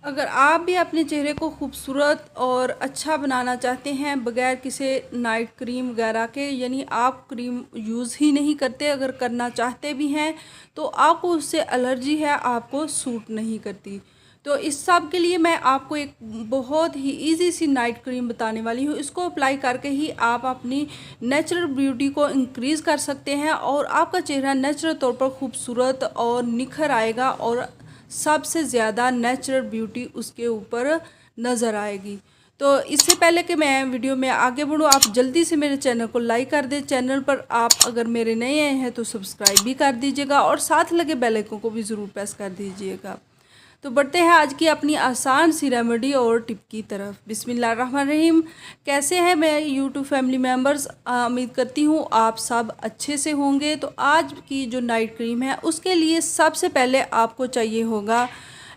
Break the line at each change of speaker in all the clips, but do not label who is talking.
अगर आप भी अपने चेहरे को खूबसूरत और अच्छा बनाना चाहते हैं बगैर किसी नाइट क्रीम वगैरह के, यानी आप क्रीम यूज़ ही नहीं करते, अगर करना चाहते भी हैं तो आपको उससे एलर्जी है, आपको सूट नहीं करती, तो इस सब के लिए मैं आपको एक बहुत ही इजी सी नाइट क्रीम बताने वाली हूँ। इसको अप्लाई करके ही आप अपनी नेचुरल ब्यूटी को इंक्रीज़ कर सकते हैं और आपका चेहरा नेचुरल तौर पर खूबसूरत और निखर आएगा और सबसे ज़्यादा नेचुरल ब्यूटी उसके ऊपर नज़र आएगी। तो इससे पहले कि मैं वीडियो में आगे बढ़ूँ, आप जल्दी से मेरे चैनल को लाइक कर दें। चैनल पर आप अगर मेरे नए आए हैं तो सब्सक्राइब भी कर दीजिएगा और साथ लगे बेल आइकन को भी ज़रूर प्रेस कर दीजिएगा। तो बढ़ते हैं आज की अपनी आसान सी रेमेडी और टिप की तरफ। बिस्मिल्लाहिर्रहमानिर्रहीम। कैसे हैं मैं यूट्यूब फैमिली मेम्बर्स, उम्मीद करती हूँ आप सब अच्छे से होंगे। तो आज की जो नाइट क्रीम है उसके लिए सबसे पहले आपको चाहिए होगा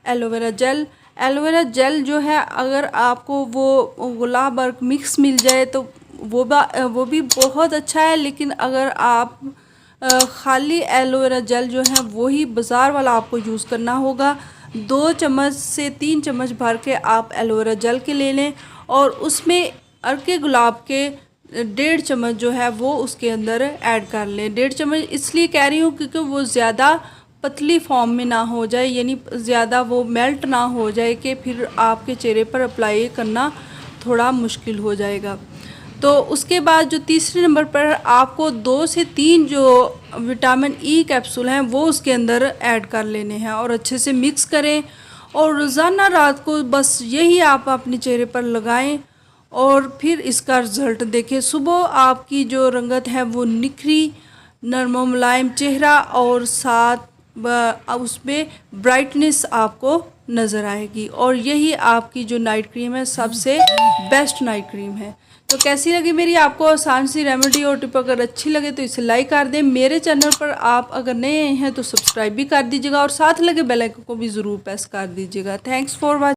एलोवेरा जेल। एलोवेरा जेल जो है, अगर आपको वो गुलाब अर्क मिक्स मिल जाए तो वो भी बहुत अच्छा है, लेकिन अगर आप खाली एलोवेरा जेल जो है वही बाज़ार वाला आपको यूज़ करना होगा। 2 चम्मच से 3 चम्मच भर के आप एलोवेरा जेल के ले लें और उसमें अर्के गुलाब के 1.5 चम्मच जो है वो उसके अंदर ऐड कर लें। 1.5 चम्मच इसलिए कह रही हूँ क्योंकि वो ज़्यादा पतली फॉर्म में ना हो जाए, यानी ज़्यादा वो मेल्ट ना हो जाए कि फिर आपके चेहरे पर अप्लाई करना थोड़ा मुश्किल हो जाएगा। तो उसके बाद जो तीसरे नंबर पर आपको 2 से 3 जो विटामिन ई कैप्सूल हैं वो उसके अंदर ऐड कर लेने हैं और अच्छे से मिक्स करें और रोज़ाना रात को बस यही आप अपने चेहरे पर लगाएं और फिर इसका रिज़ल्ट देखें। सुबह आपकी जो रंगत है वो निखरी, नरम मुलायम चेहरा और साथ उसमें ब्राइटनेस आपको नज़र आएगी और यही आपकी जो नाइट क्रीम है सबसे बेस्ट नाइट क्रीम है। तो कैसी लगी मेरी आपको आसान सी रेमेडी और टिप? अगर अच्छी लगे तो इसे लाइक कर दें। मेरे चैनल पर आप अगर नए हैं तो सब्सक्राइब भी कर दीजिएगा और साथ लगे बेल आइकन को भी ज़रूर प्रेस कर दीजिएगा। Thanks for watching.